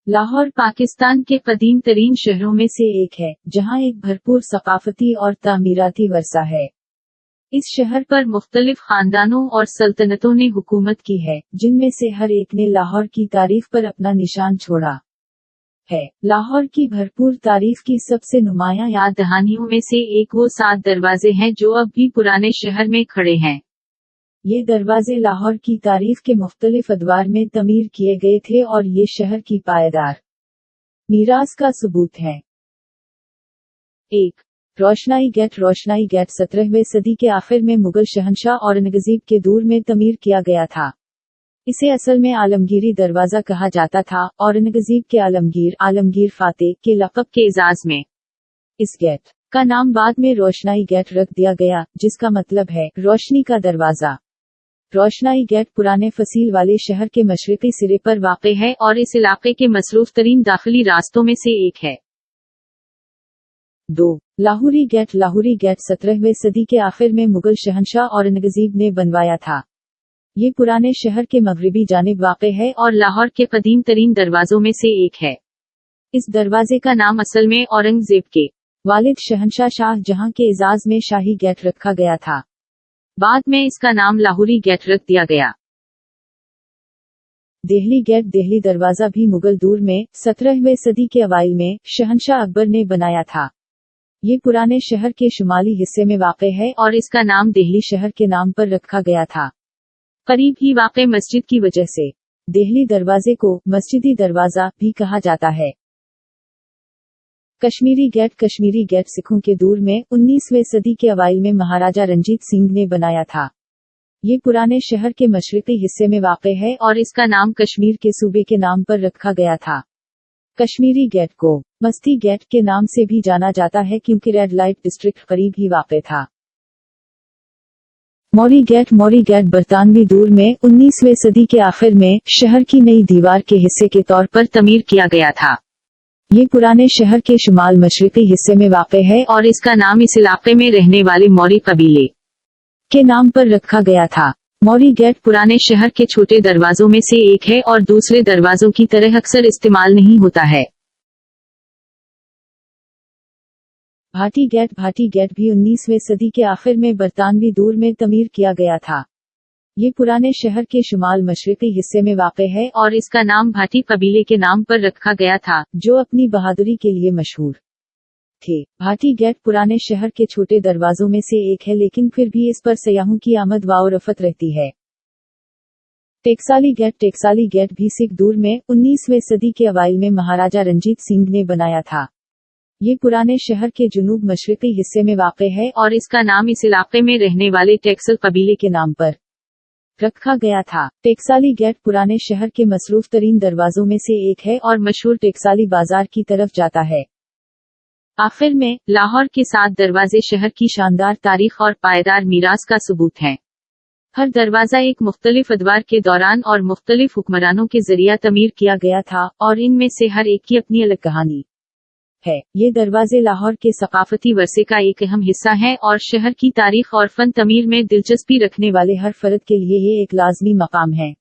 लाहौर पाकिस्तान के कदीम तरीन शहरों में से एक है, जहां एक भरपूर सकाफती और तामीराती वर्सा है। इस शहर पर मुख्तलिफ खानदानों और सल्तनतों ने हुकूमत की है, जिनमें से हर एक ने लाहौर की तारीख पर अपना निशान छोड़ा है। लाहौर की भरपूर तारीख की सबसे नुमायां याद दहानियों में से एक वो 7 दरवाजे हैं जो अब भी पुराने शहर में खड़े हैं। ये दरवाजे लाहौर की तारीख के मुख्तलिफ अदवार में तमीर किए गए थे और ये शहर की पायदार मीरास का सबूत है। 1. रोशनाई गेट। रोशनाई गेट 17वीं सदी के आखिर में मुगल शहंशाह औरंगजेब के दौर में तमीर किया गया था। इसे असल में आलमगीरी दरवाजा कहा जाता था, औरंगजेब के आलमगीर फातेह के लक़ब के एजाज में इस गेट का नाम बाद में रोशनाई गेट रख दिया गया, जिसका मतलब है रोशनी का दरवाजा। रोशनाई गेट पुराने फसील वाले शहर के मशरिकी सिरे पर वाक़े है और इस इलाके के मसरूफ तरीन दाखिली रास्तों में से एक है। 2. लाहौरी गेट। लाहौरी गेट 17वीं सदी के आखिर में मुगल शहंशाह औरंगजेब ने बनवाया था। ये पुराने शहर के मगरिबी जानिब वाक़े है और लाहौर के कदीम तरीन दरवाजों में से एक है। इस दरवाजे का नाम असल में औरंगजेब के वालिद शहंशाह शाहजहां के एजाज में शाही गेट रखा गया था। बाद में इसका नाम लाहौरी गेट रख दिया गया। देहली गेट। देहली दरवाजा भी मुगल दौर में 17वीं सदी के अवाइल में शहंशाह अकबर ने बनाया था। ये पुराने शहर के शुमाली हिस्से में वाक़े है और इसका नाम देहली शहर के नाम पर रखा गया था, करीब ही वाक़े मस्जिद की वजह से। देहली दरवाजे को मस्जिदी दरवाजा भी कहा जाता है। कश्मीरी गेट। कश्मीरी गेट सिखों के दौर में 19वीं सदी के अवाइल में महाराजा रंजीत सिंह ने बनाया था। ये पुराने शहर के मशरिकी हिस्से में वाक़े है और इसका नाम कश्मीर के सूबे के नाम पर रखा गया था। कश्मीरी गेट को मस्ती गेट के नाम से भी जाना जाता है क्योंकि रेड लाइट डिस्ट्रिक्ट करीब ही वाक़े था। मौरी गेट। मौरी गेट बरतानवी दौर में 19वीं सदी के आखिर में शहर की नई दीवार के हिस्से के तौर पर तमीर किया गया था। ये पुराने शहर के शुमाल मशरिकी हिस्से में वाक़े है और इसका नाम इस इलाके में रहने वाले मौरी कबीले के नाम पर रखा गया था। मौरी गेट पुराने शहर के छोटे दरवाजों में से एक है और दूसरे दरवाजों की तरह अक्सर इस्तेमाल नहीं होता है। भाटी गेट। भाटी गेट भी 19वीं सदी के आखिर में बरतानवी दौर में तमीर किया गया था। ये पुराने शहर के शुमाल मशरिकी हिस्से में वाक़े है और इसका नाम भाटी कबीले के नाम पर रखा गया था, जो अपनी बहादुरी के लिए मशहूर थे। भाटी गेट पुराने शहर के छोटे दरवाजों में से एक है, लेकिन फिर भी इस पर सयाहों की आमद व रफ़त रहती है। टेकसाली गेट। टेकसाली गेट भी सिख दौर में 19वीं सदी के अवाइल में महाराजा रंजीत सिंह ने बनाया था। ये पुराने शहर के जुनूब मशरिकी हिस्से में वाक़े है और इसका नाम इस इलाके में रहने वाले टेक्सल कबीले के नाम पर रखा गया था। टेकसाली गेट पुराने शहर के मसरूफ तरीन दरवाजों में से एक है और मशहूर टेकसाली बाजार की तरफ जाता है। आखिर में लाहौर के 7 दरवाजे शहर की शानदार तारीख और पायदार मीरास का सबूत हैं। हर दरवाजा एक मुख्तलिफ अदवार के दौरान और मुख्तलिफ हुक्मरानों के जरिया तमीर किया गया था और इनमें से हर एक की अपनी अलग कहानी है। ये दरवाजे लाहौर के सकाफती वर्से का एक अहम हिस्सा हैं और शहर की तारीख और फन तमीर में दिलचस्पी रखने वाले हर फर्द के लिए ये एक लाजमी मकाम है।